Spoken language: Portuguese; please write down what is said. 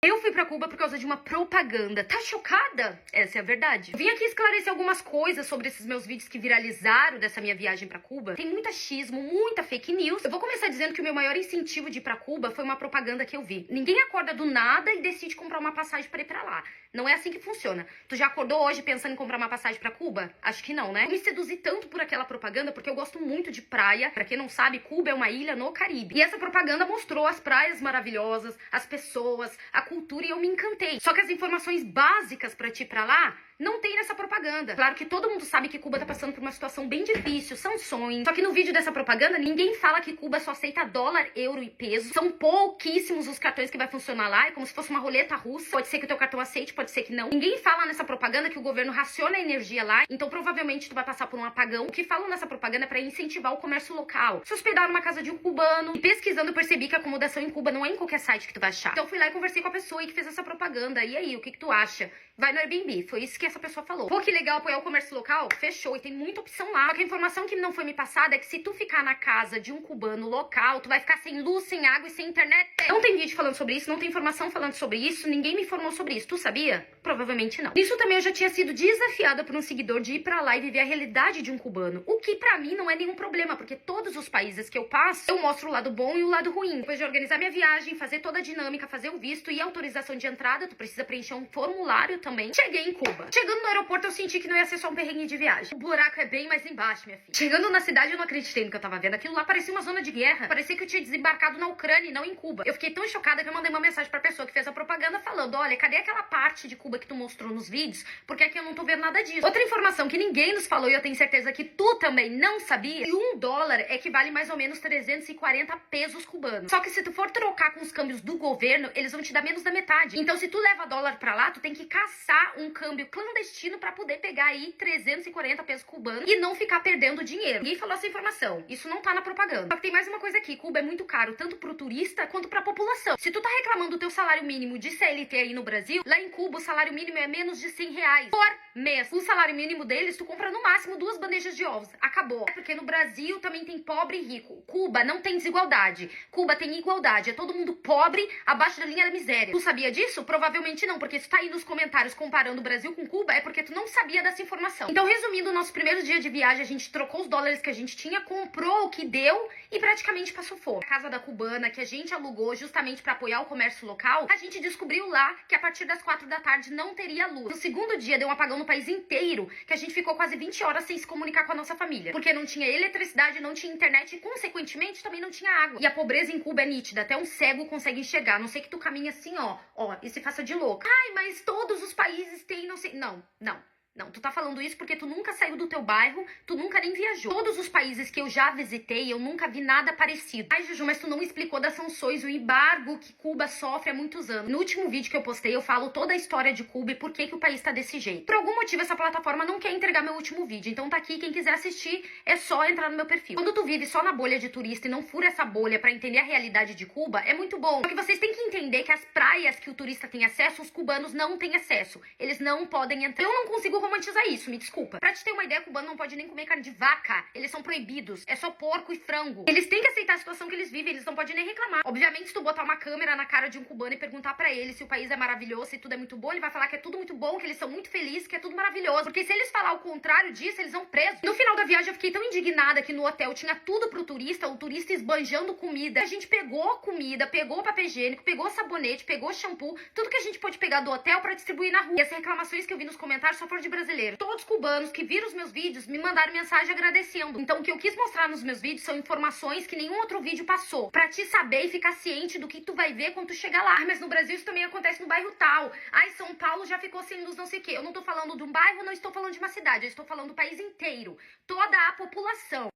Eu fui pra Cuba por causa de uma propaganda. Tá chocada? Essa é a verdade. Vim aqui esclarecer algumas coisas sobre esses meus vídeos que viralizaram dessa minha viagem pra Cuba. Tem muito achismo, muita fake news. Eu vou começar dizendo que o meu maior incentivo de ir pra Cuba foi uma propaganda que eu vi. Ninguém acorda do nada e decide comprar uma passagem pra ir pra lá. Não é assim que funciona. Tu já acordou hoje pensando em comprar uma passagem pra Cuba? Acho que não, né? Eu me seduzi tanto por aquela propaganda porque eu gosto muito de praia. Pra quem não sabe, Cuba é uma ilha no Caribe. E essa propaganda mostrou as praias maravilhosas, as pessoas, a cultura, e eu me encantei. Só que as informações básicas pra te ir pra lá não tem nessa propaganda. Claro que todo mundo sabe que Cuba tá passando por uma situação bem difícil, sanções. Só que no vídeo dessa propaganda, ninguém fala que Cuba só aceita dólar, euro e peso. São pouquíssimos os cartões que vai funcionar lá. É como se fosse uma roleta russa. Pode ser que o teu cartão aceite, pode ser que não. Ninguém fala nessa propaganda que o governo raciona a energia lá. Então provavelmente tu vai passar por um apagão. O que falam nessa propaganda é pra incentivar o comércio local. Se hospedar numa casa de um cubano. E pesquisando eu percebi que a acomodação em Cuba não é em qualquer site que tu vai achar. Então eu fui lá e conversei com a pessoa que fez essa propaganda. E aí, o que tu acha? Vai no Airbnb. Foi isso que essa pessoa falou. Pô, que legal apoiar o comércio local? Fechou. E tem muita opção lá. Só que a informação que não foi me passada é que se tu ficar na casa de um cubano local, tu vai ficar sem luz, sem água e sem internet. Não tem vídeo falando sobre isso, não tem informação falando sobre isso, ninguém me informou sobre isso. Tu sabia? Provavelmente não. Nisso também eu já tinha sido desafiada por um seguidor de ir pra lá e viver a realidade de um cubano. O que pra mim não é nenhum problema, porque todos os países que eu passo, eu mostro o lado bom e o lado ruim. Depois de organizar minha viagem, fazer toda a dinâmica, fazer o visto e autorização de entrada, tu precisa preencher um formulário também. Cheguei em Cuba. Chegando no aeroporto, eu senti que não ia ser só um perrengue de viagem. O buraco é bem mais embaixo, minha filha. Chegando na cidade, eu não acreditei no que eu tava vendo. Aquilo lá parecia uma zona de guerra. Parecia que eu tinha desembarcado na Ucrânia e não em Cuba. Eu fiquei tão chocada que eu mandei uma mensagem pra pessoa que fez a propaganda falando: olha, cadê aquela parte de Cuba que tu mostrou nos vídeos? Porque aqui eu não tô vendo nada disso. Outra informação que ninguém nos falou e eu tenho certeza que tu também não sabia, que $1 equivale mais ou menos 340 pesos cubanos. Só que se tu for trocar com os câmbios do governo, eles vão te dar menos da metade. Então se tu leva dólar pra lá, tu tem que caçar um câmbio clandestino pra poder pegar aí 340 pesos cubanos e não ficar perdendo dinheiro. Ninguém falou essa informação. Isso não tá na propaganda. Só que tem mais uma coisa aqui. Cuba é muito caro, tanto pro turista quanto pra população. Se tu tá reclamando do teu salário mínimo de CLT aí no Brasil, lá em Cuba o salário mínimo é menos de R$100 por mês. O salário mínimo deles, tu compra no máximo 2 bandejas de ovos. Acabou. É porque no Brasil também tem pobre e rico. Cuba não tem desigualdade. Cuba tem igualdade. É todo mundo pobre abaixo da linha da miséria. Tu sabia disso? Provavelmente não, porque se tu tá aí nos comentários comparando o Brasil com Cuba, é porque tu não sabia dessa informação. Então, resumindo, o nosso primeiro dia de viagem, a gente trocou os dólares que a gente tinha, comprou o que deu e praticamente passou fome. A casa da cubana, que a gente alugou justamente pra apoiar o comércio local, a gente descobriu lá que a partir das 4 da tarde não teria luz. No segundo dia, deu um apagão no país inteiro, que a gente ficou quase 20 horas sem se comunicar com a nossa família. Porque não tinha eletricidade, não tinha internet e, consequentemente, também não tinha água. E a pobreza em Cuba é nítida, até um cego consegue enxergar. A não sei que tu caminha assim, ó, e se faça de louco. Ai, mas todos os países têm, não sei... Não, tu tá falando isso porque tu nunca saiu do teu bairro, tu nunca nem viajou. Todos os países que eu já visitei, eu nunca vi nada parecido. Ai, Juju, mas tu não explicou das sanções, o embargo que Cuba sofre há muitos anos. No último vídeo que eu postei, eu falo toda a história de Cuba e por que o país tá desse jeito. Por algum motivo, essa plataforma não quer entregar meu último vídeo, então tá aqui, quem quiser assistir, é só entrar no meu perfil. Quando tu vive só na bolha de turista e não fura essa bolha pra entender a realidade de Cuba, é muito bom. Porque vocês têm que entender que as praias que o turista tem acesso, os cubanos não têm acesso. Eles não podem entrar. Eu não consigo romantizar isso, me desculpa. Pra te ter uma ideia, cubano não pode nem comer carne de vaca. Eles são proibidos. É só porco e frango. Eles têm que aceitar a situação que eles vivem, eles não podem nem reclamar. Obviamente, se tu botar uma câmera na cara de um cubano e perguntar pra ele se o país é maravilhoso, se tudo é muito bom, ele vai falar que é tudo muito bom, que eles são muito felizes, que é tudo maravilhoso. Porque se eles falar o contrário disso, eles vão presos. No final da viagem, eu fiquei tão indignada que no hotel tinha tudo pro turista, o turista esbanjando comida. A gente pegou comida, pegou papel higiênico, pegou sabonete, pegou shampoo, tudo que a gente pôde pegar do hotel pra distribuir na rua. E as reclamações que eu vi nos comentários só foram de brasileiro. Todos cubanos que viram os meus vídeos me mandaram mensagem agradecendo. Então o que eu quis mostrar nos meus vídeos são informações que nenhum outro vídeo passou. Pra te saber e ficar ciente do que tu vai ver quando tu chegar lá. Mas no Brasil isso também acontece no bairro tal. Ai, São Paulo já ficou sem luz não sei o quê. Eu não tô falando de um bairro, não estou falando de uma cidade. Eu estou falando do país inteiro. Toda a população.